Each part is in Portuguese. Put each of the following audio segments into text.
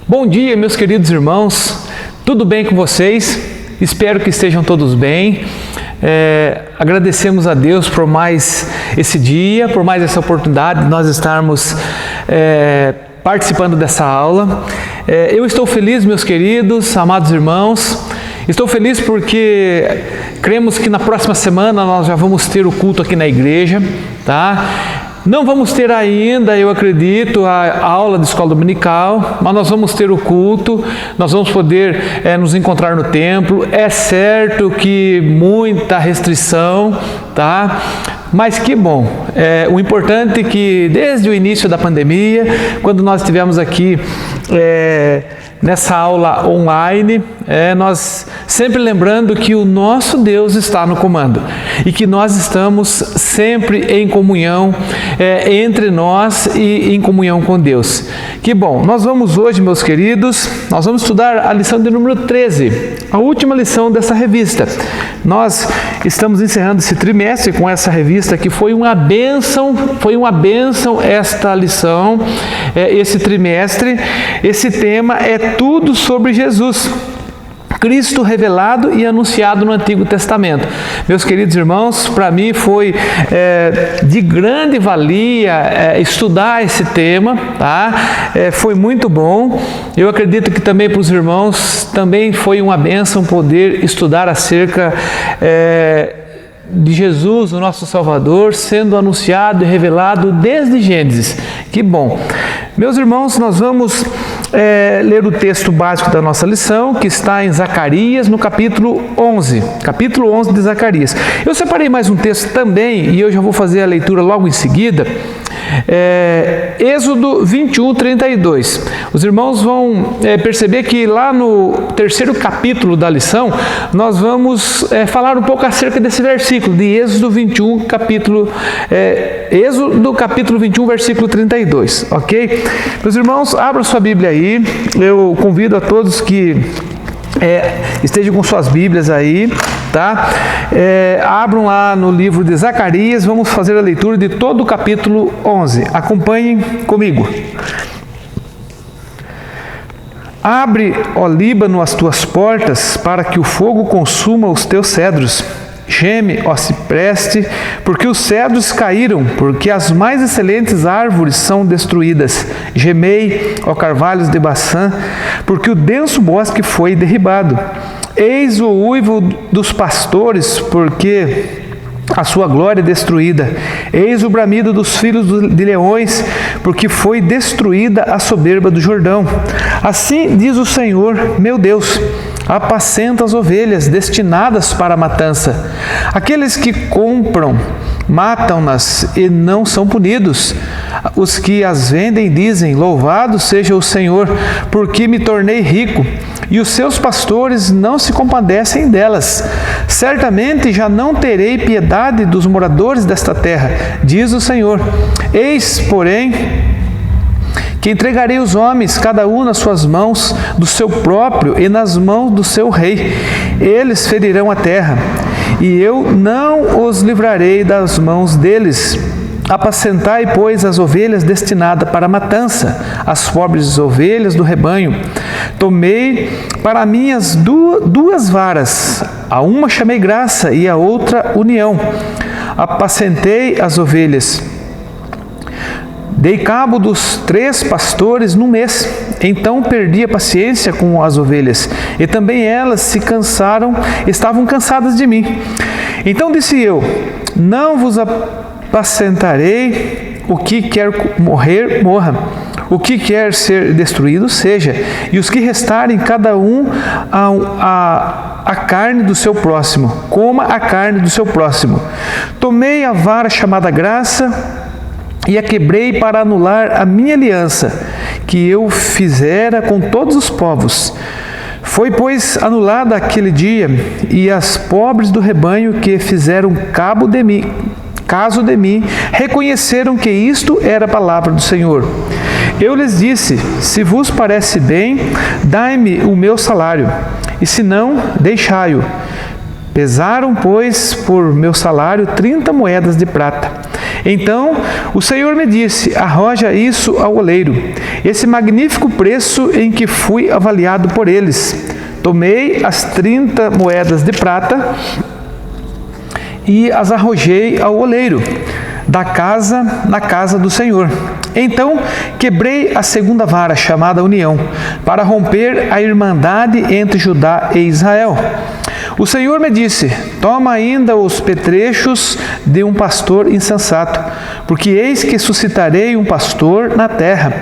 Bom dia, meus queridos irmãos, tudo bem com vocês? Espero que estejam todos bem. Agradecemos a Deus por mais esse dia, por mais essa oportunidade de nós estarmos participando dessa aula. Eu estou feliz, meus queridos, amados irmãos. Estou feliz porque cremos que na próxima semana nós já vamos ter o culto aqui na igreja, tá? Não vamos ter ainda, eu acredito, a aula de escola dominical, mas nós vamos ter o culto, nós vamos poder nos encontrar no templo. É certo que muita restrição, tá? Mas que bom, o importante é que desde o início da pandemia, quando nós estivemos aqui nessa aula online, nós sempre lembrando que o nosso Deus está no comando e que nós estamos sempre em comunhão entre nós e em comunhão com Deus. Que bom, nós vamos hoje, meus queridos, nós vamos estudar a lição de número 13, a última lição dessa revista. Nós estamos encerrando esse trimestre com essa revista que foi uma bênção esta lição, esse trimestre. Esse tema é tudo sobre Jesus, Cristo revelado e anunciado no Antigo Testamento. Meus queridos irmãos, para mim foi de grande valia estudar esse tema, tá? Foi muito bom. Eu acredito que também para os irmãos também foi uma bênção poder estudar acerca de Jesus, o nosso Salvador, sendo anunciado e revelado desde Gênesis. Que bom! Meus irmãos, nós vamos ler o texto básico da nossa lição, que está em Zacarias, no capítulo 11. Capítulo 11 de Zacarias. Eu separei mais um texto também, e eu já vou fazer a leitura logo em seguida. Êxodo 21, 32. Os irmãos vão perceber que lá no terceiro capítulo da lição, nós vamos falar um pouco acerca desse versículo, de Êxodo 21, Êxodo capítulo 21, versículo 32, ok? Meus irmãos, abram sua Bíblia aí, eu convido a todos que estejam com suas Bíblias aí, tá? Abram lá no livro de Zacarias, vamos fazer a leitura de todo o capítulo 11. Acompanhem comigo. Abre, ó Líbano, as tuas portas, para que o fogo consuma os teus cedros. Geme, ó cipreste, porque os cedros caíram, porque as mais excelentes árvores são destruídas. Gemei, ó carvalhos de Baçã, porque o denso bosque foi derribado. Eis o uivo dos pastores, porque a sua glória é destruída. Eis o bramido dos filhos de leões, porque foi destruída a soberba do Jordão. Assim diz o Senhor, meu Deus: apacenta as ovelhas destinadas para a matança. Aqueles que compram, matam-nas e não são punidos. Os que as vendem dizem: louvado seja o Senhor, porque me tornei rico. E os seus pastores não se compadecem delas. Certamente já não terei piedade dos moradores desta terra, diz o Senhor. Eis, porém, que entregarei os homens, cada um nas suas mãos do seu próprio e nas mãos do seu rei. Eles ferirão a terra, e eu não os livrarei das mãos deles. Apacentai, pois, as ovelhas destinadas para a matança, as pobres ovelhas do rebanho. Tomei para mim as duas varas, a uma chamei graça e a outra união. Apacentei as ovelhas. Dei cabo dos 3 pastores num mês. Então perdi a paciência com as ovelhas, e também elas se cansaram, estavam cansadas de mim. Então disse eu: não vos apacentarei. O que quer morrer, morra. O que quer ser destruído, seja. E os que restarem, cada um a carne do seu próximo. Coma a carne do seu próximo. Tomei a vara chamada graça e a quebrei para anular a minha aliança, que eu fizera com todos os povos. Foi, pois, anulada aquele dia, e as pobres do rebanho que fizeram caso de mim, reconheceram que isto era a palavra do Senhor. Eu lhes disse: se vos parece bem, dai-me o meu salário, e se não, deixai-o. Pesaram, pois, por meu salário 30 moedas de prata. Então o Senhor me disse: arroja isso ao oleiro, esse magnífico preço em que fui avaliado por eles. Tomei as 30 moedas de prata e as arrojei ao oleiro na casa do Senhor. Então quebrei a segunda vara, chamada União, para romper a irmandade entre Judá e Israel. O Senhor me disse: toma ainda os petrechos de um pastor insensato, porque eis que suscitarei um pastor na terra,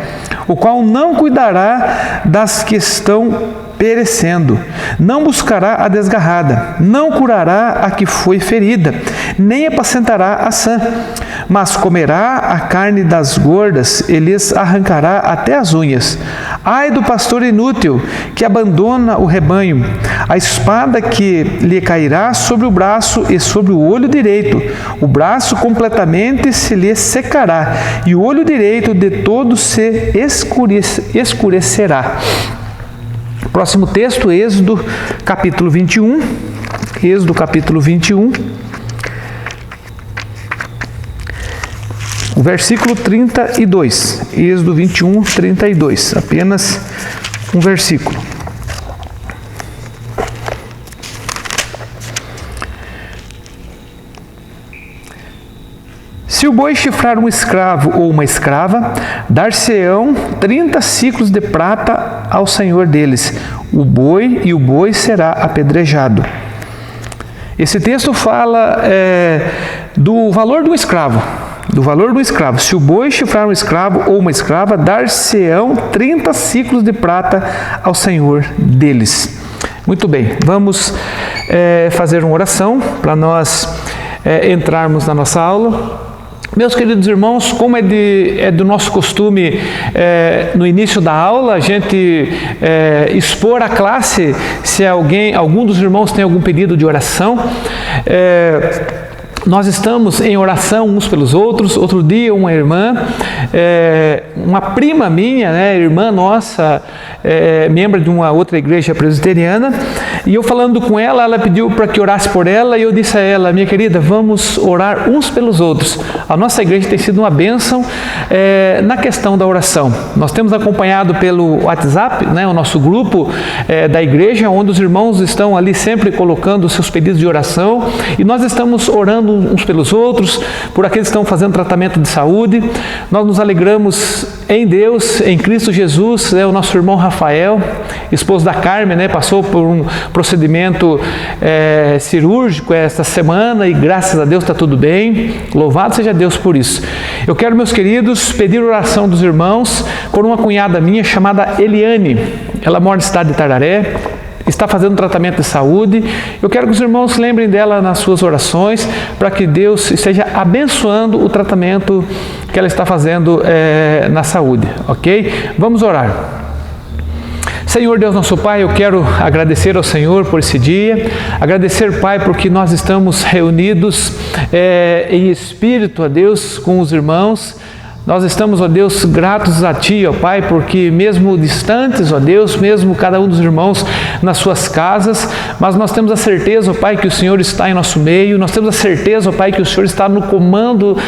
o qual não cuidará das que estão perecendo, não buscará a desgarrada, não curará a que foi ferida, nem apacentará a sã, mas comerá a carne das gordas e lhes arrancará até as unhas. Ai do pastor inútil que abandona o rebanho, a espada que lhe cairá sobre o braço e sobre o olho direito, o braço completamente se lhe secará, e o olho direito de todo se escurecerá. Próximo texto, Êxodo capítulo 21. Êxodo capítulo 21. O versículo 32. Êxodo 21, 32. Apenas um versículo. Se o boi chifrar um escravo ou uma escrava, dar-se-ão 30 ciclos de prata ao senhor deles, o boi será apedrejado. Esse texto fala do valor do escravo. Do valor do escravo. Se o boi chifrar um escravo ou uma escrava, dar-se-ão 30 ciclos de prata ao senhor deles. Muito bem, vamos fazer uma oração para nós entrarmos na nossa aula. Meus queridos irmãos, como é do nosso costume no início da aula, a gente expor a classe, se algum dos irmãos tem algum pedido de oração, nós estamos em oração uns pelos outros. Outro dia uma irmã, uma prima minha, irmã nossa, membro de uma outra igreja presbiteriana, e eu falando com ela, ela pediu para que orasse por ela, e eu disse a ela: minha querida, vamos orar uns pelos outros. A nossa igreja tem sido uma bênção na questão da oração. Nós temos acompanhado pelo WhatsApp, o nosso grupo da igreja, onde os irmãos estão ali sempre colocando os seus pedidos de oração, e nós estamos orando uns pelos outros, por aqueles que estão fazendo tratamento de saúde. Nós nos alegramos em Deus, em Cristo Jesus. O nosso irmão Rafael, esposo da Carmen, passou por um procedimento cirúrgico esta semana, e graças a Deus está tudo bem. Louvado seja Deus por isso. Eu quero, meus queridos, pedir oração dos irmãos por uma cunhada minha chamada Eliane. Ela mora na cidade de Tararé, está fazendo tratamento de saúde. Eu quero que os irmãos lembrem dela nas suas orações, para que Deus esteja abençoando o tratamento que ela está fazendo na saúde, ok? Vamos orar. Senhor Deus nosso Pai, eu quero agradecer ao Senhor por esse dia, agradecer, Pai, porque nós estamos reunidos em espírito, ó Deus, com os irmãos. Nós estamos, ó Deus, gratos a Ti, ó Pai, porque mesmo distantes, ó Deus, mesmo cada um dos irmãos nas suas casas, mas nós temos a certeza, ó Pai, que o Senhor está em nosso meio. Nós temos a certeza, ó Pai, que o Senhor está no comando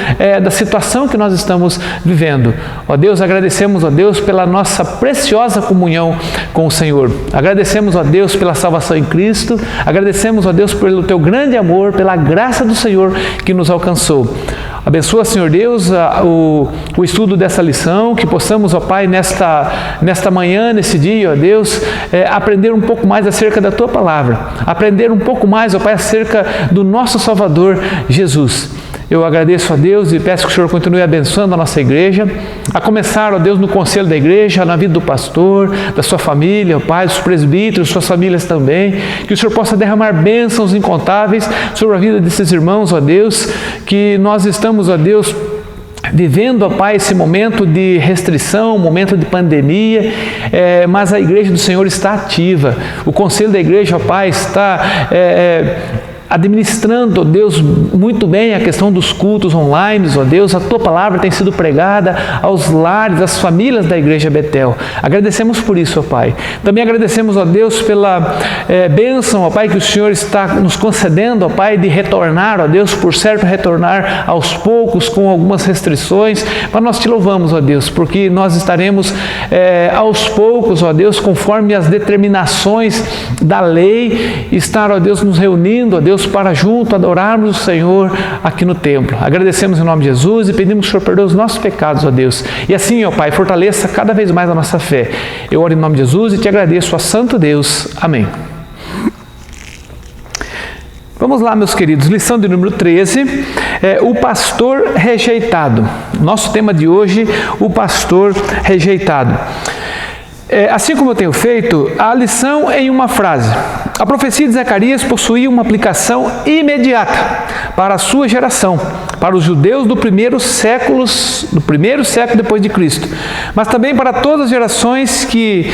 da situação que nós estamos vivendo. Ó Deus, agradecemos, ó Deus, pela nossa preciosa comunhão com o Senhor. Agradecemos, ó Deus, pela salvação em Cristo. Agradecemos, ó Deus, pelo Teu grande amor, pela graça do Senhor que nos alcançou. Abençoa, Senhor Deus, o estudo dessa lição, que possamos, ó Pai, nesta manhã, nesse dia, ó Deus, aprender um pouco mais acerca da Tua Palavra, aprender um pouco mais, ó Pai, acerca do nosso Salvador Jesus. Eu agradeço a Deus e peço que o Senhor continue abençoando a nossa igreja, a começar, ó Deus, no conselho da igreja, na vida do pastor, da sua família, ó Pai, dos presbíteros, suas famílias também, que o Senhor possa derramar bênçãos incontáveis sobre a vida desses irmãos, ó Deus, que nós estamos, ó Deus, vivendo, ó Pai, esse momento de restrição, momento de pandemia, mas a igreja do Senhor está ativa. O conselho da igreja, ó Pai, está administrando, ó Deus, muito bem a questão dos cultos online, ó Deus, a Tua palavra tem sido pregada aos lares, às famílias da Igreja Betel. Agradecemos por isso, ó Pai. Também agradecemos, ó Deus, pela bênção, ó Pai, que o Senhor está nos concedendo, ó Pai, de retornar, ó Deus, por certo retornar aos poucos, com algumas restrições, mas nós Te louvamos, ó Deus, porque nós estaremos aos poucos, ó Deus, conforme as determinações da lei, estar, ó Deus, nos reunindo, ó Deus, para junto adorarmos o Senhor aqui no templo. Agradecemos em nome de Jesus e pedimos que o Senhor perdoe os nossos pecados, ó Deus. E assim, ó Pai, fortaleça cada vez mais a nossa fé. Eu oro em nome de Jesus e Te agradeço, ó Santo Deus. Amém. Vamos lá, meus queridos, lição de número 13, o pastor rejeitado. Nosso tema de hoje, o pastor rejeitado. Assim como eu tenho feito, a lição em uma frase. A profecia de Zacarias possuía uma aplicação imediata para a sua geração, para os judeus do primeiro século depois de Cristo, mas também para todas as gerações que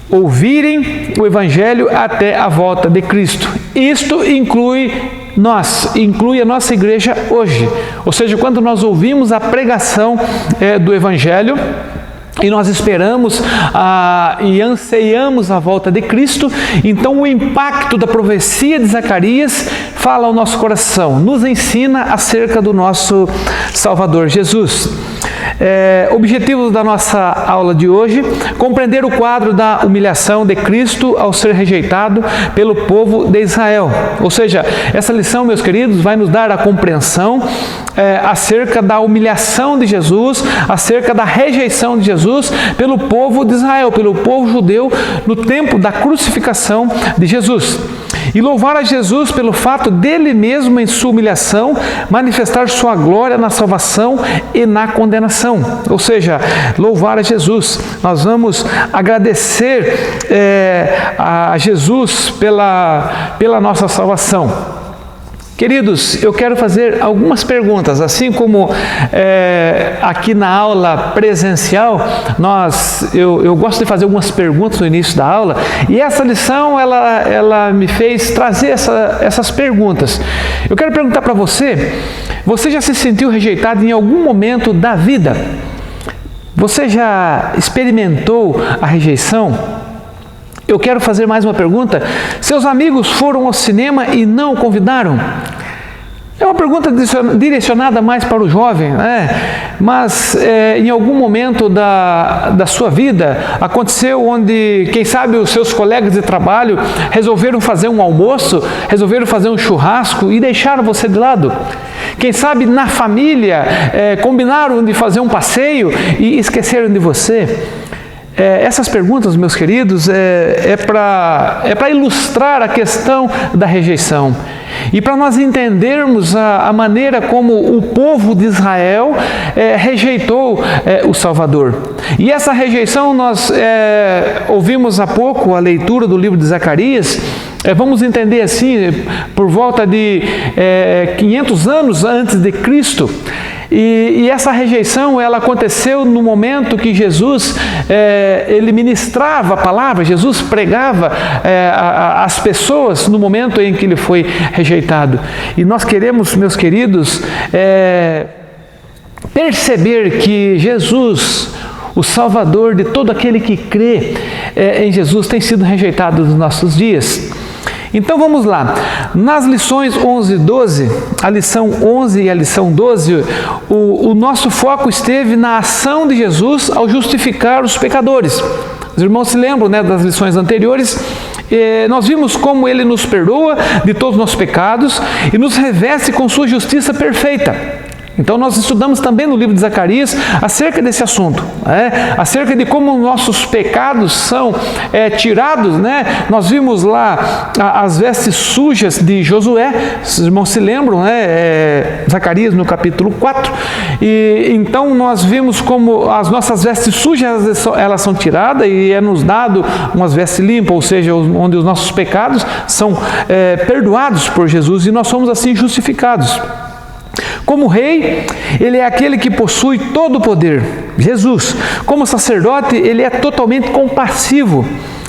ouvirem o Evangelho até a volta de Cristo. Isto inclui a nossa igreja hoje. Ou seja, quando nós ouvimos a pregação do Evangelho, e nós esperamos e anseiamos a volta de Cristo, então o impacto da profecia de Zacarias fala ao nosso coração, nos ensina acerca do nosso Salvador Jesus. Objetivos da nossa aula de hoje: compreender o quadro da humilhação de Cristo ao ser rejeitado pelo povo de Israel. Ou seja, essa lição, meus queridos, vai nos dar a compreensão acerca da humilhação de Jesus, acerca da rejeição de Jesus pelo povo de Israel, pelo povo judeu no tempo da crucificação de Jesus. E louvar a Jesus pelo fato dele mesmo, em sua humilhação, manifestar sua glória na salvação e na condenação. Ou seja, louvar a Jesus. Nós vamos agradecer a Jesus pela nossa salvação. Queridos, eu quero fazer algumas perguntas, assim como aqui na aula presencial, eu gosto de fazer algumas perguntas no início da aula, e essa lição, ela me fez trazer essas perguntas. Eu quero perguntar para você já se sentiu rejeitado em algum momento da vida? Você já experimentou a rejeição? Eu quero fazer mais uma pergunta. Seus amigos foram ao cinema e não o convidaram? É uma pergunta direcionada mais para o jovem, né? Mas em algum momento da sua vida aconteceu onde, quem sabe, os seus colegas de trabalho resolveram fazer um almoço, resolveram fazer um churrasco e deixaram você de lado? Quem sabe na família combinaram de fazer um passeio e esqueceram de você? Essas perguntas, meus queridos, é para ilustrar a questão da rejeição. E para nós entendermos a maneira como o povo de Israel rejeitou o Salvador. E essa rejeição, nós ouvimos há pouco a leitura do livro de Zacarias. Vamos entender assim, por volta de 500 anos antes de Cristo. E essa rejeição, ela aconteceu no momento que Jesus, ele ministrava a palavra, Jesus pregava às pessoas no momento em que ele foi rejeitado. E nós queremos, meus queridos, perceber que Jesus, o Salvador de todo aquele que crê em Jesus, tem sido rejeitado nos nossos dias. Então vamos lá, nas lições 11 e 12, a lição 11 e a lição 12, o nosso foco esteve na ação de Jesus ao justificar os pecadores. Os irmãos se lembram, né, das lições anteriores? Nós vimos como Ele nos perdoa de todos os nossos pecados e nos reveste com sua justiça perfeita. Então nós estudamos também no livro de Zacarias acerca desse assunto, acerca de como nossos pecados são tirados, né? Nós vimos lá as vestes sujas de Josué, os irmãos se lembram, né? Zacarias no capítulo 4, e então nós vimos como as nossas vestes sujas, elas são tiradas e nos dado umas vestes limpas, ou seja, onde os nossos pecados são perdoados por Jesus e nós somos assim justificados. Como rei, ele é aquele que possui todo o poder, Jesus. Como sacerdote, ele é totalmente compassivo.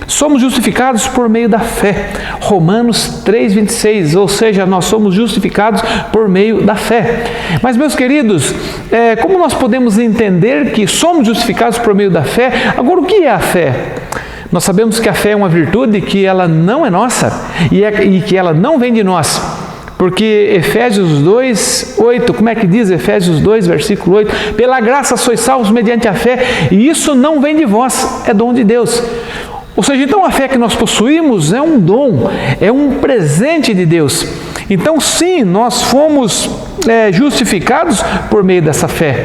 Somos justificados por meio da fé. Romanos 3,26, ou seja, nós somos justificados por meio da fé. Mas, meus queridos, como nós podemos entender que somos justificados por meio da fé? Agora, o que é a fé? Nós sabemos que a fé é uma virtude, que ela não é nossa e que ela não vem de nós. Porque Efésios 2, 8, como é que diz Efésios 2, versículo 8? Pela graça sois salvos mediante a fé, e isso não vem de vós, é dom de Deus. Ou seja, então a fé que nós possuímos é um dom, é um presente de Deus. Então sim, nós fomos justificados por meio dessa fé.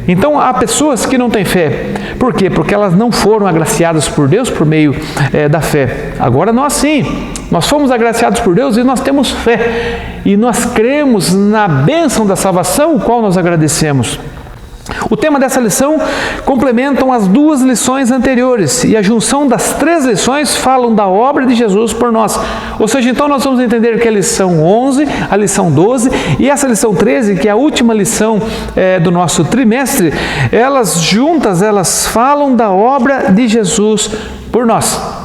Então há pessoas que não têm fé. Por quê? Porque elas não foram agraciadas por Deus por meio da fé. Agora nós sim, nós fomos agraciados por Deus e nós temos fé. E nós cremos na bênção da salvação, o qual nós agradecemos. O tema dessa lição complementam as duas lições anteriores, e a junção das 3 lições falam da obra de Jesus por nós. Ou seja, então nós vamos entender que a lição 11, a lição 12 e essa lição 13, que é a última lição do nosso trimestre, elas juntas, elas falam da obra de Jesus por nós.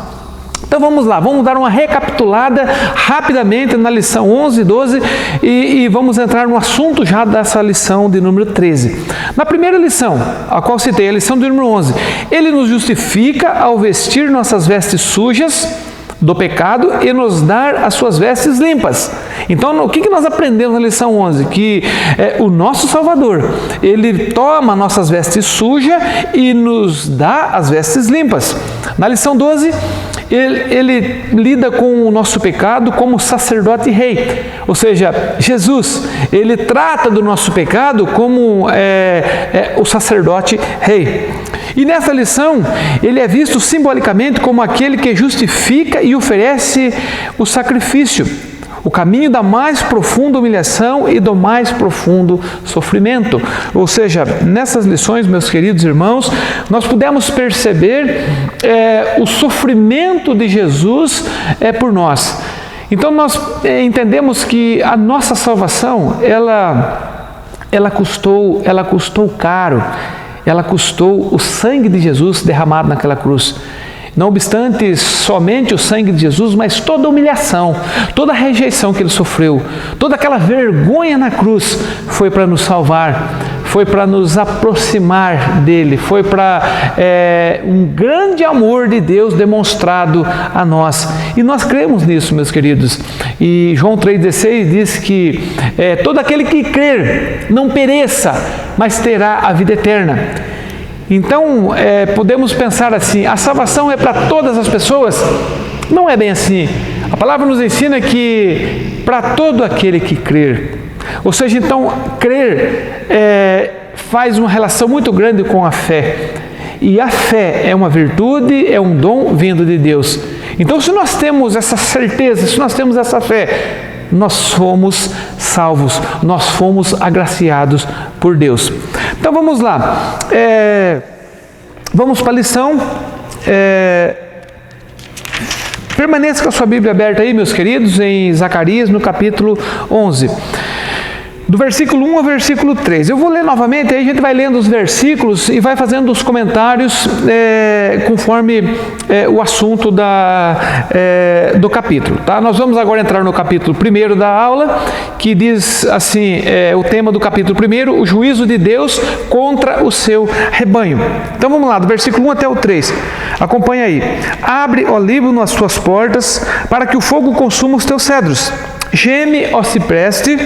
Então vamos lá, vamos dar uma recapitulada rapidamente na lição 11 e 12 e vamos entrar no assunto já dessa lição de número 13. Na primeira lição, a qual citei, a lição de número 11, ele nos justifica ao vestir nossas vestes sujas do pecado e nos dar as suas vestes limpas. Então, o que nós aprendemos na lição 11? Que o nosso Salvador, ele toma nossas vestes sujas e nos dá as vestes limpas. Na lição 12, ele lida com o nosso pecado como sacerdote rei. Ou seja, Jesus, ele trata do nosso pecado como o sacerdote rei. E nessa lição, ele é visto simbolicamente como aquele que justifica e oferece o sacrifício, o caminho da mais profunda humilhação e do mais profundo sofrimento. Ou seja, nessas lições, meus queridos irmãos, nós pudemos perceber o sofrimento de Jesus por nós. Então nós entendemos que a nossa salvação, ela custou caro. Ela custou o sangue de Jesus derramado naquela cruz. Não obstante somente o sangue de Jesus, mas toda a humilhação, toda a rejeição que ele sofreu, toda aquela vergonha na cruz foi para nos salvar, foi para nos aproximar dele, foi para um grande amor de Deus demonstrado a nós. E nós cremos nisso, meus queridos. E João 3,16 diz que todo aquele que crer não pereça, mas terá a vida eterna. Então, podemos pensar assim, a salvação é para todas as pessoas? Não é bem assim. A palavra nos ensina que para todo aquele que crer. Ou seja, então, crer faz uma relação muito grande com a fé. E a fé é uma virtude, é um dom vindo de Deus. Então, se nós temos essa certeza, se nós temos essa fé, nós fomos salvos, nós fomos agraciados por Deus. Então vamos lá, vamos para a lição. Permaneça com a sua Bíblia aberta aí, meus queridos, em Zacarias, no capítulo 11. Do versículo 1 ao versículo 3. Eu vou ler novamente, aí a gente vai lendo os versículos e vai fazendo os comentários conforme o assunto do capítulo. Tá? Nós vamos agora entrar no capítulo 1 da aula, que diz assim, o tema do capítulo 1, o juízo de Deus contra o seu rebanho. Então vamos lá, do versículo 1 até o 3. Acompanha aí. Abre, ó Líbano, as suas portas, para que o fogo consuma os teus cedros. Geme, ó cipreste,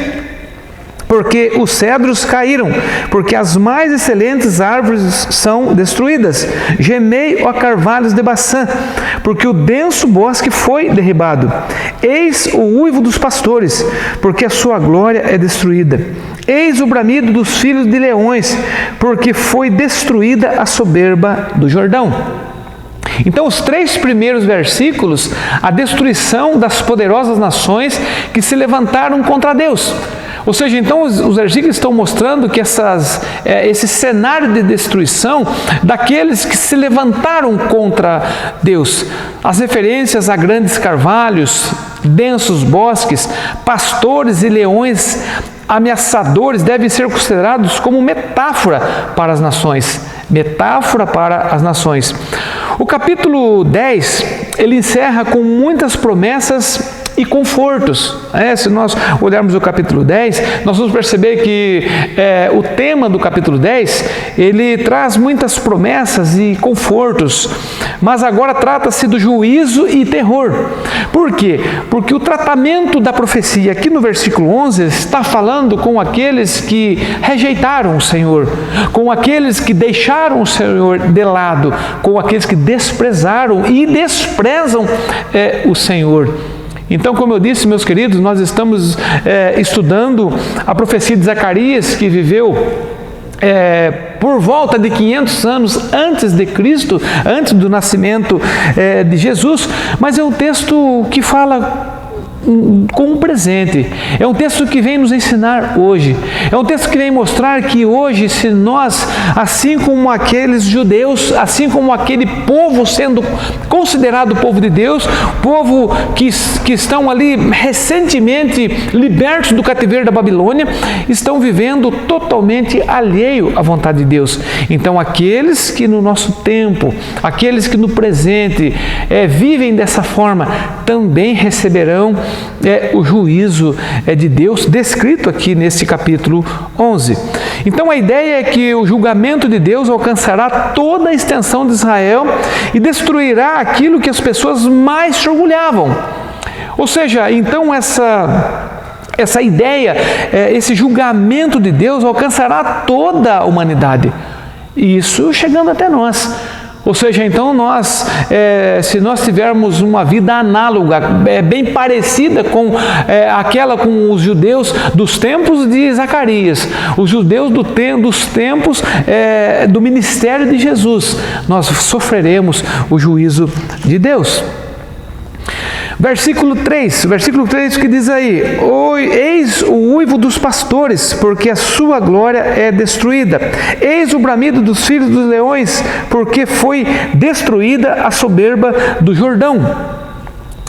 porque os cedros caíram, porque as mais excelentes árvores são destruídas. Gemei, ó carvalhos de Baçã, porque o denso bosque foi derribado. Eis o uivo dos pastores, porque a sua glória é destruída. Eis o bramido dos filhos de leões, porque foi destruída a soberba do Jordão. Então, os 3 primeiros versículos, a destruição das poderosas nações que se levantaram contra Deus. Ou seja, então os versículos estão mostrando que esse cenário de destruição daqueles que se levantaram contra Deus. As referências a grandes carvalhos, densos bosques, pastores e leões ameaçadores devem ser considerados como metáfora para as nações. Metáfora para as nações. O capítulo 10 ele encerra com muitas promessas e confortos. Se nós olharmos o capítulo 10, nós vamos perceber que o tema do capítulo 10, ele traz muitas promessas e confortos, mas agora trata-se do juízo e terror. Por quê? Porque o tratamento da profecia aqui no versículo 11 está falando com aqueles que rejeitaram o Senhor, com aqueles que deixaram o Senhor de lado, com aqueles que desprezaram e desprezam o Senhor. Então, como eu disse, meus queridos, nós estamos estudando a profecia de Zacarias, que viveu por volta de 500 anos antes de Cristo, antes do nascimento de Jesus, mas é um texto que fala com um presente. É um texto que vem nos ensinar hoje. É um texto que vem mostrar que hoje, se nós, assim como aqueles judeus, assim como aquele povo sendo considerado povo de Deus, povo que estão ali recentemente libertos do cativeiro da Babilônia, estão vivendo totalmente alheio à vontade de Deus. Então, aqueles que no nosso tempo, aqueles que no presente vivem dessa forma, também receberão o juízo de Deus, descrito aqui nesse capítulo 11. Então a ideia é que o julgamento de Deus alcançará toda a extensão de Israel e destruirá aquilo que as pessoas mais se orgulhavam. Ou seja, então essa ideia, esse julgamento de Deus alcançará toda a humanidade. Isso chegando até nós. Ou seja, então se nós tivermos uma vida análoga, bem parecida com aquela com os judeus dos tempos de Zacarias, os judeus dos tempos do ministério de Jesus, nós sofreremos o juízo de Deus. Versículo 3 que diz aí: eis o uivo dos pastores, porque a sua glória é destruída. Eis o bramido dos filhos dos leões, porque foi destruída a soberba do Jordão.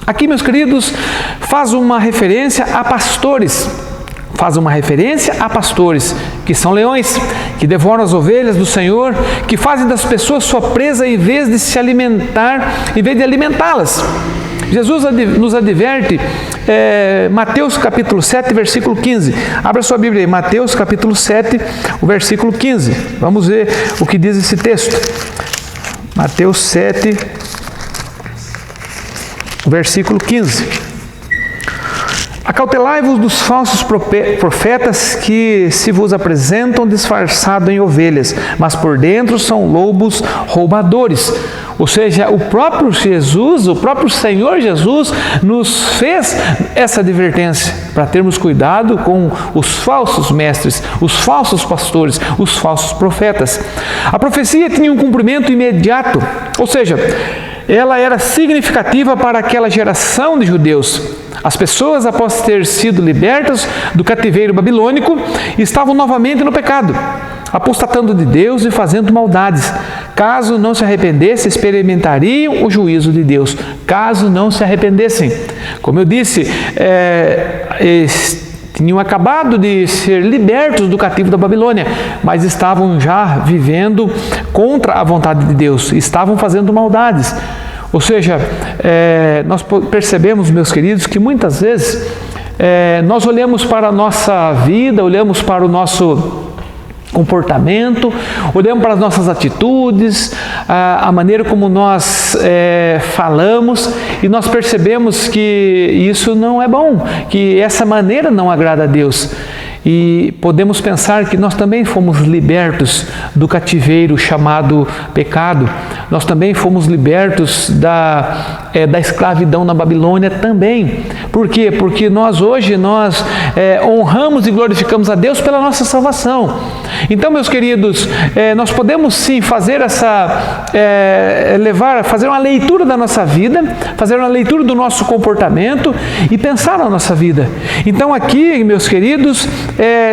Aqui, meus queridos, faz uma referência a pastores. Que são leões, que devoram as ovelhas do Senhor, que fazem das pessoas sua presa em vez de alimentá-las. Jesus nos adverte, Mateus capítulo 7, versículo 15. Abra sua Bíblia aí, Mateus capítulo 7, o versículo 15. Vamos ver o que diz esse texto. Mateus 7, versículo 15. Acautelai-vos dos falsos profetas que se vos apresentam disfarçados em ovelhas, mas por dentro são lobos roubadores. Ou seja, o próprio Senhor Jesus nos fez essa advertência para termos cuidado com os falsos mestres, os falsos pastores, os falsos profetas. A profecia tinha um cumprimento imediato, ou seja, ela era significativa para aquela geração de judeus. As pessoas, após ter sido libertas do cativeiro babilônico, estavam novamente no pecado, apostatando de Deus e fazendo maldades. Caso não se arrependessem, experimentariam o juízo de Deus. Caso não se arrependessem. Como eu disse, tinham acabado de ser libertos do cativo da Babilônia, mas estavam já vivendo contra a vontade de Deus, estavam fazendo maldades. Ou seja, nós percebemos, meus queridos, que muitas vezes nós olhamos para a nossa vida, olhamos para o nosso comportamento, olhamos para as nossas atitudes, a maneira como nós falamos, e nós percebemos que isso não é bom, que essa maneira não agrada a Deus. E podemos pensar que nós também fomos libertos do cativeiro chamado pecado. Nós também fomos libertos da escravidão na Babilônia também. Por quê? Porque hoje nós honramos e glorificamos a Deus pela nossa salvação. Então, meus queridos, nós podemos sim fazer fazer uma leitura da nossa vida, fazer uma leitura do nosso comportamento e pensar na nossa vida. Então aqui, meus queridos,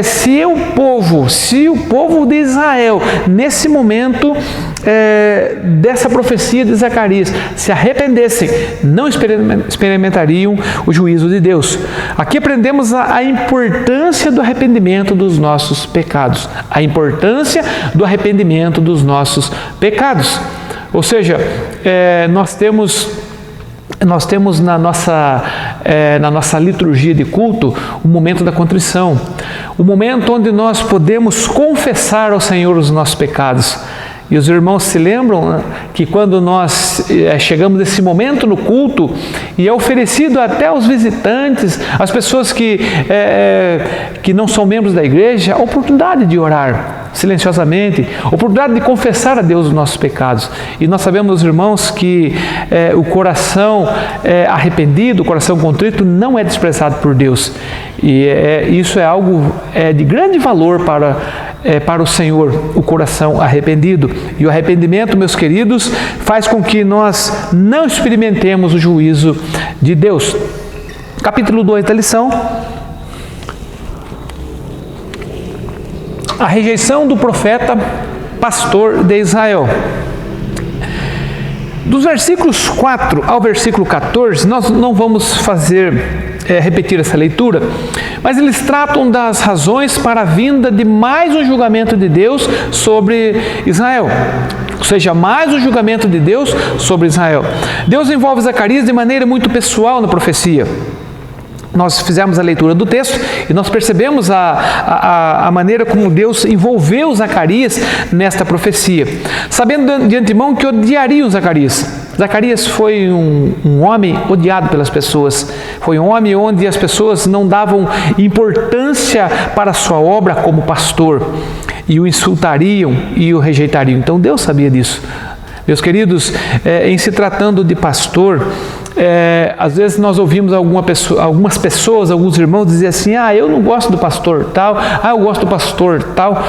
se o povo de Israel, nesse momento dessa profecia de Zacarias, se arrependessem, não experimentariam o juízo de Deus. Aqui aprendemos a importância do arrependimento dos nossos pecados. A importância do arrependimento dos nossos pecados. Ou seja, nós temos nós temos na nossa liturgia de culto o momento da contrição, o momento onde nós podemos confessar ao Senhor os nossos pecados. E os irmãos se lembram que quando nós chegamos nesse momento no culto e é oferecido até aos visitantes, às pessoas que não são membros da igreja, a oportunidade de orar silenciosamente, a oportunidade de confessar a Deus os nossos pecados. E nós sabemos, irmãos, que o coração arrependido, o coração contrito não é desprezado por Deus. E isso é algo de grande valor para o Senhor, o coração arrependido. E o arrependimento, meus queridos, faz com que nós não experimentemos o juízo de Deus. Capítulo 2 da lição. A rejeição do profeta pastor de Israel. Dos versículos 4 ao versículo 14, nós não vamos repetir essa leitura, mas eles tratam das razões para a vinda de mais um julgamento de Deus sobre Israel. Ou seja, mais um julgamento de Deus sobre Israel. Deus envolve Zacarias de maneira muito pessoal na profecia. Nós fizemos a leitura do texto e nós percebemos a maneira como Deus envolveu Zacarias nesta profecia, sabendo de antemão que odiariam Zacarias. Zacarias foi um homem odiado pelas pessoas, foi um homem onde as pessoas não davam importância para a sua obra como pastor e o insultariam e o rejeitariam. Então Deus sabia disso. Meus queridos, em se tratando de pastor, às vezes nós ouvimos algumas pessoas, alguns irmãos dizer assim: eu não gosto do pastor tal, eu gosto do pastor tal.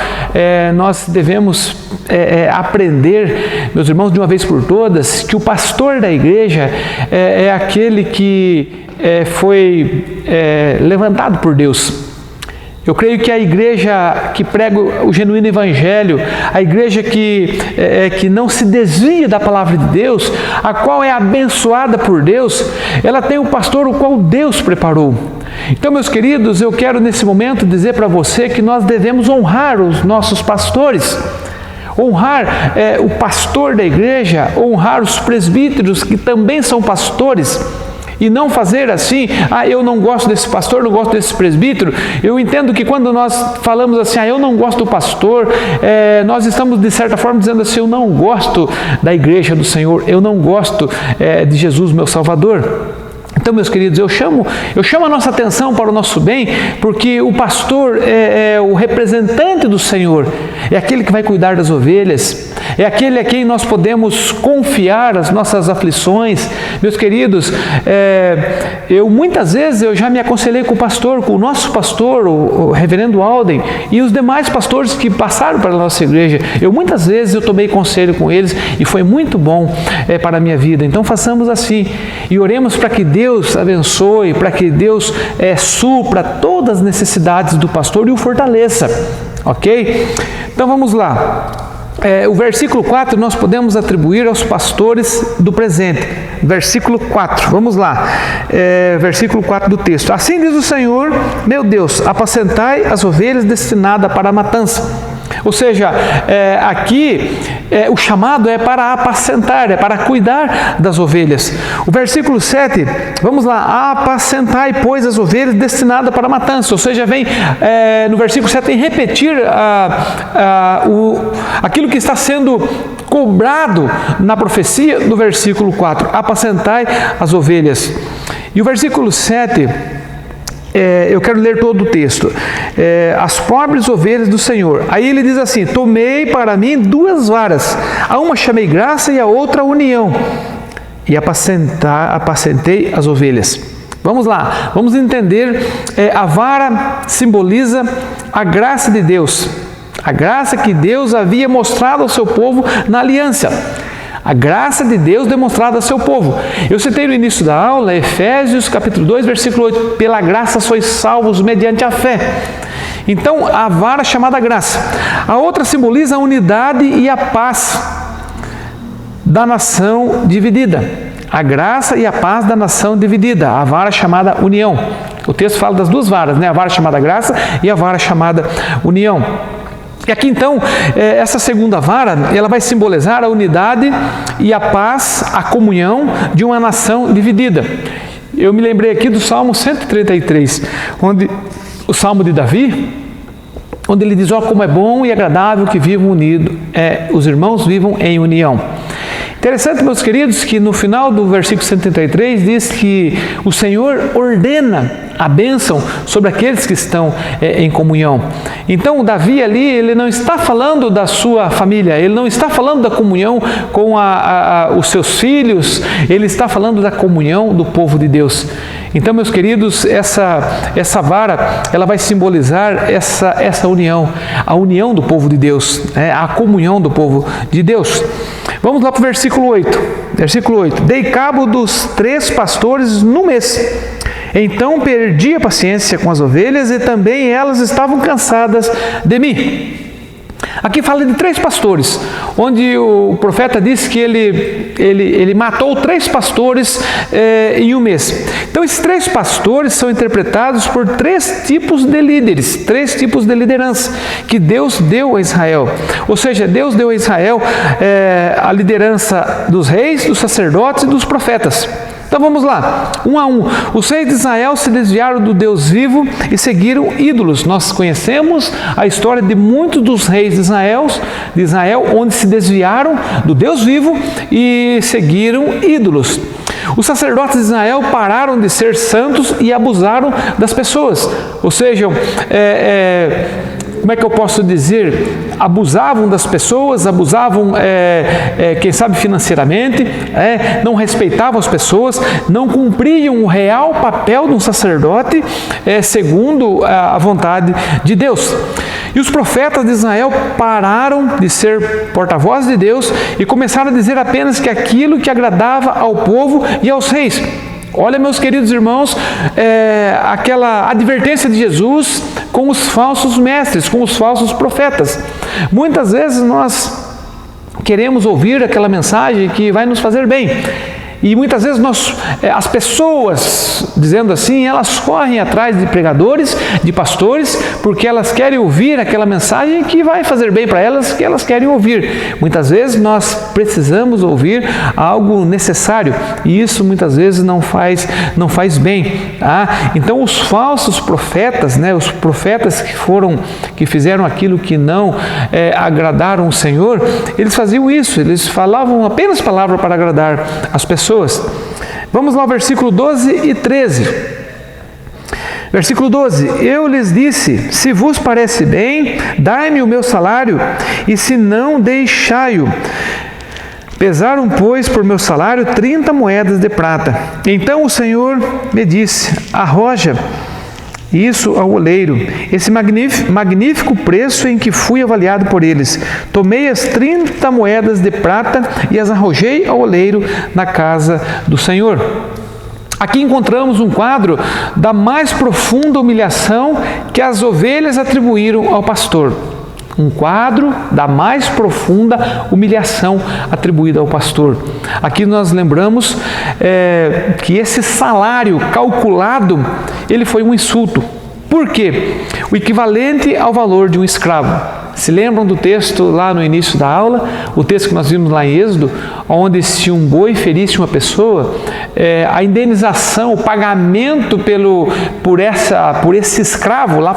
Nós devemos aprender, meus irmãos, de uma vez por todas, que o pastor da igreja é aquele que foi levantado por Deus. Eu creio que a igreja que prega o genuíno evangelho, a igreja que não se desvia da palavra de Deus, a qual é abençoada por Deus, ela tem o pastor o qual Deus preparou. Então, meus queridos, eu quero nesse momento dizer para você que nós devemos honrar os nossos pastores. Honrar o pastor da igreja, honrar os presbíteros que também são pastores. E não fazer assim: eu não gosto desse pastor, não gosto desse presbítero. Eu entendo que quando nós falamos assim: eu não gosto do pastor, nós estamos de certa forma dizendo assim: eu não gosto da igreja do Senhor, eu não gosto de Jesus, meu Salvador. Então, meus queridos, eu chamo a nossa atenção para o nosso bem, porque o pastor é o representante do Senhor, é aquele que vai cuidar das ovelhas, é aquele a quem nós podemos confiar as nossas aflições. Meus queridos, muitas vezes eu já me aconselhei com o nosso pastor, o reverendo Alden, e os demais pastores que passaram pela nossa igreja. Muitas vezes eu tomei conselho com eles e foi muito bom para a minha vida. Então façamos assim e oremos para que Deus abençoe, para que Deus supra todas as necessidades do pastor e o fortaleça, ok? Então vamos lá. O versículo 4 nós podemos atribuir aos pastores do presente. Versículo 4, vamos lá. Versículo 4 do texto. Assim diz o Senhor, meu Deus, apacentai as ovelhas destinadas para a matança. Ou seja, aqui o chamado é para apacentar, é para cuidar das ovelhas. O versículo 7, vamos lá, apacentai, pois, as ovelhas destinadas para a matança. Ou seja, vem no versículo 7 em repetir aquilo que está sendo cobrado na profecia do versículo 4. Apacentai as ovelhas. E o versículo 7... eu quero ler todo o texto. As pobres ovelhas do Senhor. Aí ele diz assim: tomei para mim 2 varas, a uma chamei graça e a outra união, e apacentei as ovelhas. Vamos lá, vamos entender. A vara simboliza a graça de Deus, a graça que Deus havia mostrado ao seu povo na aliança. A graça de Deus demonstrada a seu povo. Eu citei no início da aula, Efésios capítulo 2, versículo 8. Pela graça sois salvos mediante a fé. Então, a vara chamada graça. A outra simboliza a unidade e a paz da nação dividida. A graça e a paz da nação dividida. A vara chamada união. O texto fala das 2 varas, né? A vara chamada graça e a vara chamada união. E aqui então, essa segunda vara, ela vai simbolizar a unidade e a paz, a comunhão de uma nação dividida. Eu me lembrei aqui do Salmo 133, onde o Salmo de Davi, onde ele diz: ó, como é bom e agradável que vivam unidos, os irmãos vivam em união. Interessante, meus queridos, que no final do versículo 133 diz que o Senhor ordena a bênção sobre aqueles que estão em comunhão. Então, Davi ali, ele não está falando da sua família, ele não está falando da comunhão com os seus filhos, ele está falando da comunhão do povo de Deus. Então, meus queridos, essa vara, ela vai simbolizar essa união, a união do povo de Deus, a comunhão do povo de Deus. Vamos lá para o versículo 8. Versículo 8. Dei cabo dos 3 pastores no mês. Então perdi a paciência com as ovelhas e também elas estavam cansadas de mim. Aqui fala de 3 pastores, onde o profeta diz que ele matou 3 pastores em um mês. Então, esses 3 pastores são interpretados por 3 tipos de líderes, 3 tipos de liderança que Deus deu a Israel. Ou seja, Deus deu a Israel a liderança dos reis, dos sacerdotes e dos profetas. Então vamos lá, um a um. Os reis de Israel se desviaram do Deus vivo e seguiram ídolos. Nós conhecemos a história de muitos dos reis de Israel, onde se desviaram do Deus vivo e seguiram ídolos. Os sacerdotes de Israel pararam de ser santos e abusaram das pessoas. Ou seja, como é que eu posso dizer? Abusavam das pessoas, abusavam, quem sabe, financeiramente, não respeitavam as pessoas, não cumpriam o real papel de um sacerdote segundo a vontade de Deus. E os profetas de Israel pararam de ser porta-voz de Deus e começaram a dizer apenas que aquilo que agradava ao povo e aos reis. Olha, meus queridos irmãos, aquela advertência de Jesus com os falsos mestres, com os falsos profetas. Muitas vezes nós queremos ouvir aquela mensagem que vai nos fazer bem. E muitas vezes as pessoas, dizendo assim, elas correm atrás de pregadores, de pastores, porque elas querem ouvir aquela mensagem que vai fazer bem para elas, que elas querem ouvir. Muitas vezes nós precisamos ouvir algo necessário e isso muitas vezes não faz bem. Tá? Então os falsos profetas, os profetas que fizeram aquilo que não agradaram o Senhor, eles faziam isso, eles falavam apenas palavra para agradar as pessoas. Vamos lá ao versículo 12 e 13. Versículo 12. Eu lhes disse: se vos parece bem, dai-me o meu salário, e se não, deixai-o. Pesaram, pois, por meu salário 30 moedas de prata. Então o Senhor me disse: arroja isso ao oleiro, esse magnífico preço em que fui avaliado por eles. Tomei as 30 moedas de prata e as arrojei ao oleiro na casa do Senhor. Aqui encontramos um quadro da mais profunda humilhação que as ovelhas atribuíram ao pastor. Um quadro da mais profunda humilhação atribuída ao pastor. Aqui nós lembramos que esse salário calculado, ele foi um insulto. Por quê? O equivalente ao valor de um escravo. Se lembram do texto lá no início da aula, o texto que nós vimos lá em Êxodo, onde se um boi ferisse uma pessoa, a indenização, o pagamento por esse escravo, lá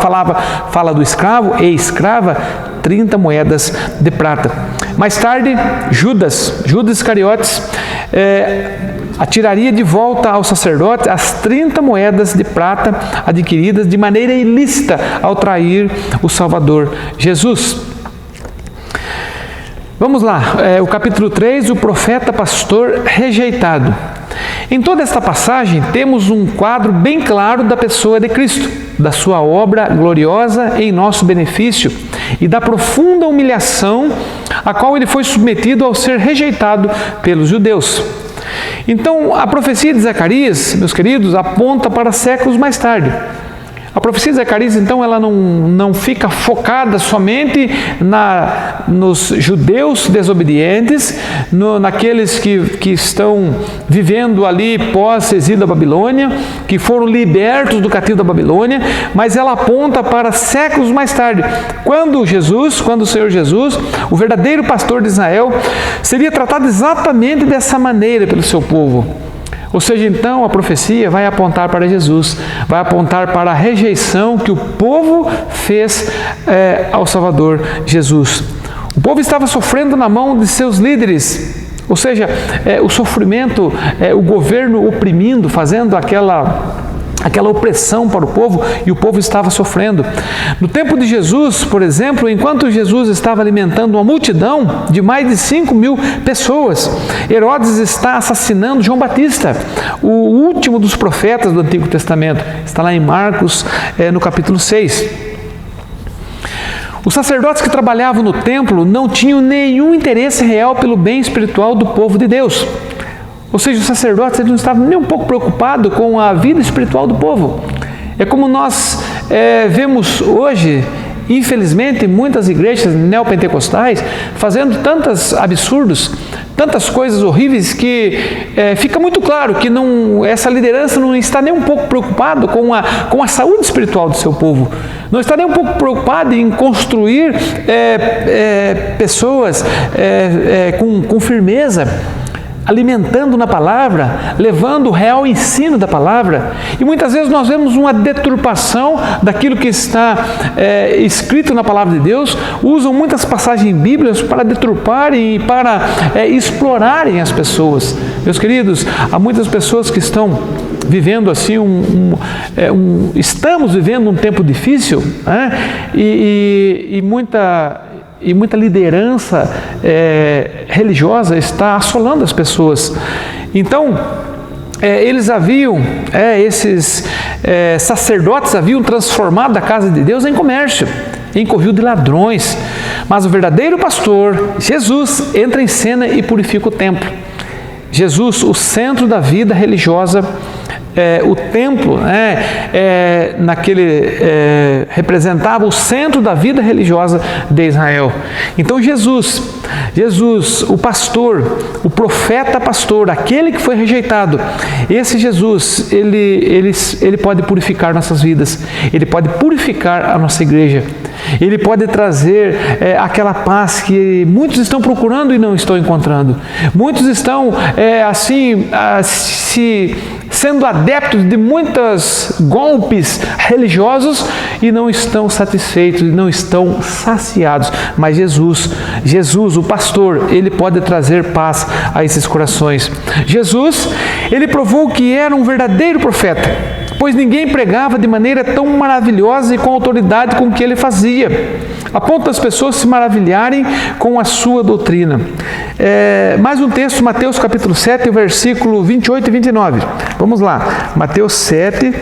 fala do escravo e escrava, 30 moedas de prata. Mais tarde, Judas Iscariotes, atiraria de volta ao sacerdote as 30 moedas de prata adquiridas de maneira ilícita ao trair o Salvador Jesus. Vamos lá, o capítulo 3, o profeta pastor rejeitado. Em toda esta passagem temos um quadro bem claro da pessoa de Cristo, da sua obra gloriosa em nosso benefício e da profunda humilhação a qual ele foi submetido ao ser rejeitado pelos judeus. Então, a profecia de Zacarias, meus queridos, aponta para séculos mais tarde. A profecia de Zacarias, então, ela não fica focada somente nos judeus desobedientes, naqueles que estão vivendo ali pós-exílio da Babilônia, que foram libertos do cativo da Babilônia, mas ela aponta para séculos mais tarde, quando o Senhor Jesus, o verdadeiro pastor de Israel, seria tratado exatamente dessa maneira pelo seu povo. Ou seja, então, a profecia vai apontar para Jesus, vai apontar para a rejeição que o povo fez ao Salvador Jesus. O povo estava sofrendo na mão de seus líderes, ou seja, o sofrimento, o governo oprimindo, fazendo aquela opressão para o povo, e o povo estava sofrendo. No tempo de Jesus, por exemplo, enquanto Jesus estava alimentando uma multidão de mais de 5.000 pessoas, Herodes está assassinando João Batista, o último dos profetas do Antigo Testamento. Está lá em Marcos, no capítulo 6. Os sacerdotes que trabalhavam no templo não tinham nenhum interesse real pelo bem espiritual do povo de Deus. Ou seja, os sacerdotes não estavam nem um pouco preocupados com a vida espiritual do povo. É como nós vemos hoje, infelizmente, muitas igrejas neopentecostais fazendo tantos absurdos, tantas coisas horríveis, que fica muito claro que essa liderança não está nem um pouco preocupada com a saúde espiritual do seu povo. Não está nem um pouco preocupada em construir pessoas com firmeza, alimentando na palavra, levando o real ensino da palavra. E muitas vezes nós vemos uma deturpação daquilo que está escrito na palavra de Deus, usam muitas passagens bíblicas para deturparem e para explorarem as pessoas. Meus queridos, há muitas pessoas que estão vivendo assim estamos vivendo um tempo difícil, né? E muita liderança religiosa está assolando as pessoas. Então, esses sacerdotes haviam transformado a casa de Deus em comércio, em covil de ladrões. Mas o verdadeiro pastor, Jesus, entra em cena e purifica o templo. Jesus, o centro da vida religiosa, o templo, representava o centro da vida religiosa de Israel. Então Jesus, o pastor, o profeta pastor, aquele que foi rejeitado, esse Jesus, ele pode purificar nossas vidas, ele pode purificar a nossa igreja, ele pode trazer aquela paz que muitos estão procurando e não estão encontrando. Muitos estão sendo adeptos de muitos golpes religiosos e não estão satisfeitos, não estão saciados. Mas Jesus, o pastor, ele pode trazer paz a esses corações. Jesus, ele provou que era um verdadeiro profeta, pois ninguém pregava de maneira tão maravilhosa e com autoridade com o que ele fazia, a ponto das pessoas se maravilharem com a sua doutrina. Mais um texto, Mateus capítulo 7, versículo 28 e 29. Vamos lá, Mateus 7,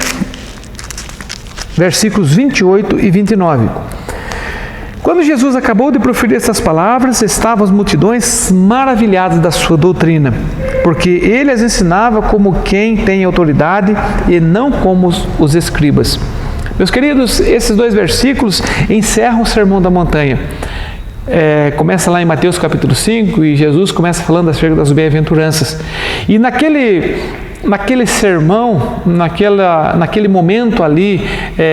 versículos 28 e 29. Quando Jesus acabou de proferir essas palavras, estavam as multidões maravilhadas da sua doutrina, porque ele as ensinava como quem tem autoridade e não como os escribas. Meus queridos, esses dois versículos encerram o Sermão da Montanha. Começa lá em Mateus capítulo 5 e Jesus começa falando acerca das bem-aventuranças. E naquele sermão, naquele momento ali,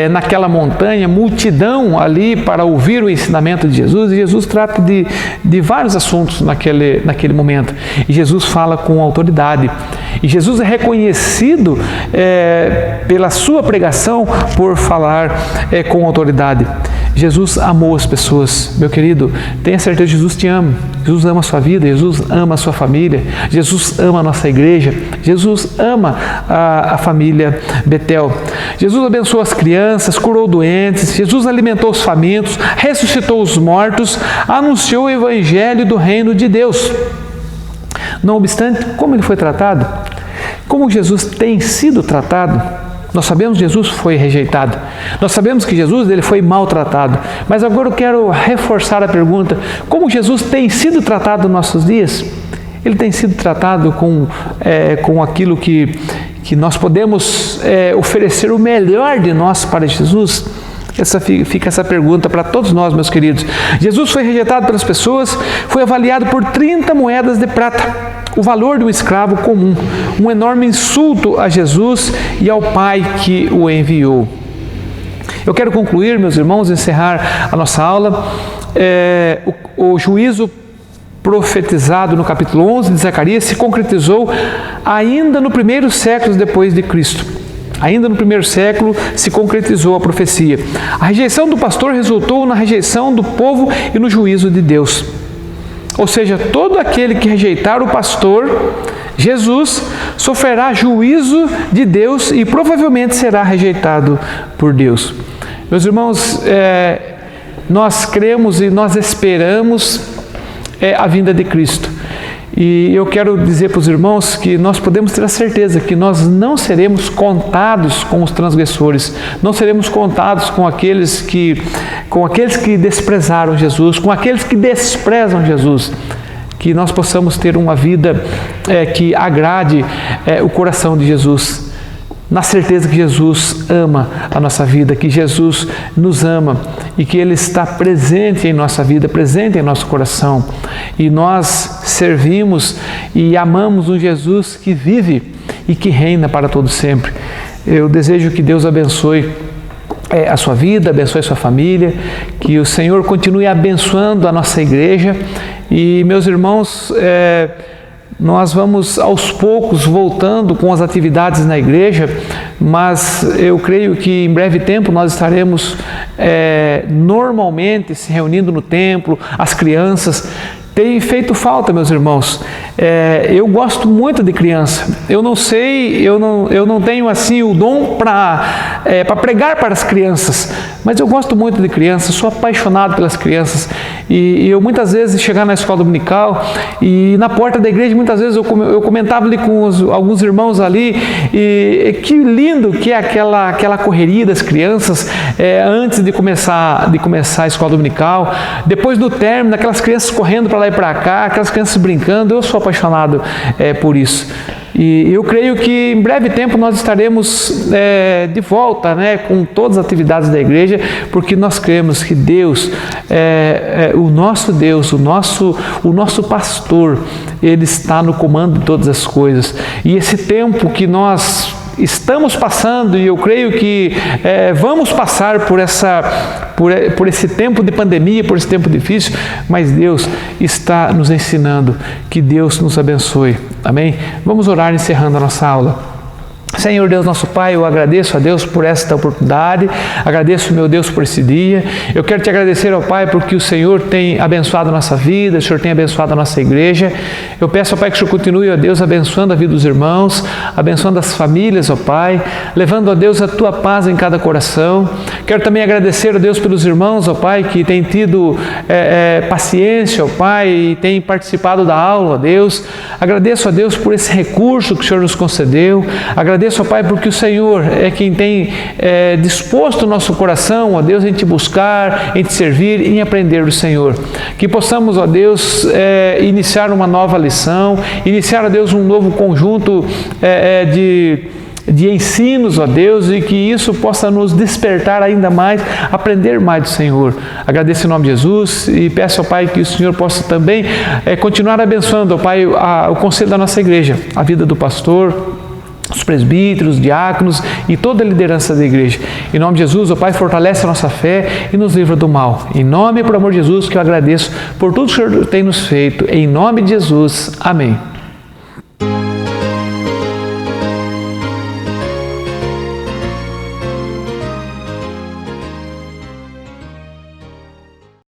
naquela montanha, multidão ali para ouvir o ensinamento de Jesus, e Jesus trata de vários assuntos naquele momento. E Jesus fala com autoridade. E Jesus é reconhecido pela sua pregação por falar com autoridade. Jesus amou as pessoas. Meu querido, tenha certeza que Jesus te ama. Jesus ama a sua vida, Jesus ama a sua família, Jesus ama a nossa igreja, Jesus ama a família Betel. Jesus abençoou as crianças, curou doentes, Jesus alimentou os famintos, ressuscitou os mortos, anunciou o evangelho do reino de Deus. Não obstante, como ele foi tratado? Como Jesus tem sido tratado? Nós sabemos que Jesus foi rejeitado. Nós sabemos que Jesus ele foi maltratado. Mas agora eu quero reforçar a pergunta: como Jesus tem sido tratado nos nossos dias? Ele tem sido tratado com aquilo que que nós podemos oferecer o melhor de nós para Jesus? Fica essa pergunta para todos nós, meus queridos. Jesus foi rejeitado pelas pessoas, foi avaliado por 30 moedas de prata, o valor de um escravo comum, um enorme insulto a Jesus e ao Pai que o enviou. Eu quero concluir, meus irmãos, encerrar a nossa aula. O juízo profetizado no capítulo 11 de Zacarias se concretizou ainda no primeiro século depois de Cristo. Ainda no primeiro século se concretizou a profecia. A rejeição do pastor resultou na rejeição do povo e no juízo de Deus. Ou seja, todo aquele que rejeitar o pastor, Jesus, sofrerá juízo de Deus e provavelmente será rejeitado por Deus. Meus irmãos, nós cremos e nós esperamos a vinda de Cristo. E eu quero dizer para os irmãos que nós podemos ter a certeza que nós não seremos contados com os transgressores, não seremos contados com aqueles que desprezaram Jesus, com aqueles que desprezam Jesus. Que nós possamos ter uma vida que agrade o coração de Jesus, na certeza que Jesus ama a nossa vida, que Jesus nos ama e que Ele está presente em nossa vida, presente em nosso coração. E nós servimos e amamos um Jesus que vive e que reina para todo sempre. Eu desejo que Deus abençoe a sua vida, abençoe a sua família, que o Senhor continue abençoando a nossa igreja. E, meus irmãos, nós vamos aos poucos voltando com as atividades na igreja, mas eu creio que em breve tempo nós estaremos normalmente se reunindo no templo, as crianças. Tem feito falta, meus irmãos. Eu gosto muito de criança. Eu não tenho assim o dom para pregar para as crianças, mas eu gosto muito de crianças, sou apaixonado pelas crianças. E eu muitas vezes chegar na escola dominical e na porta da igreja, muitas vezes eu comentava ali com alguns irmãos ali, e que lindo que é aquela correria das crianças antes de começar a escola dominical, depois do término, aquelas crianças correndo para lá e para cá, aquelas crianças brincando. Eu sou apaixonado por isso. E eu creio que em breve tempo nós estaremos de volta, com todas as atividades da igreja, porque nós cremos que Deus, o nosso Deus, o nosso pastor, Ele está no comando de todas as coisas. E esse tempo que nós estamos passando, e eu creio que vamos passar por esse tempo de pandemia, por esse tempo difícil, mas Deus está nos ensinando. Que Deus nos abençoe. Amém? Vamos orar encerrando a nossa aula. Senhor Deus, nosso Pai, eu agradeço a Deus por esta oportunidade, agradeço, meu Deus, por esse dia. Eu quero te agradecer, ó Pai, porque o Senhor tem abençoado a nossa vida, o Senhor tem abençoado a nossa igreja. Eu peço, ó Pai, que o Senhor continue, ó Deus, abençoando a vida dos irmãos, abençoando as famílias, ó Pai, levando, ó Deus, a Tua paz em cada coração. Quero também agradecer, ó Deus, pelos irmãos, ó Pai, que têm tido paciência, ó Pai, e têm participado da aula, ó Deus. Agradeço, ó Deus, por esse recurso que o Senhor nos concedeu. Agradeço, ó Pai, porque o Senhor é quem tem disposto o nosso coração, ó Deus, em Te buscar, em Te servir, em aprender do Senhor. Que possamos, ó Deus, iniciar uma nova lição, iniciar, ó Deus, um novo conjunto de ensinos, ó Deus, e que isso possa nos despertar ainda mais, aprender mais do Senhor. Agradeço em nome de Jesus e peço, ó Pai, que o Senhor possa também continuar abençoando, ó Pai, o conselho da nossa igreja, a vida do pastor, os presbíteros, diáconos e toda a liderança da igreja. Em nome de Jesus, ó Pai, fortalece a nossa fé e nos livra do mal. Em nome e por amor de Jesus, que eu agradeço por tudo que o Senhor tem nos feito. Em nome de Jesus. Amém.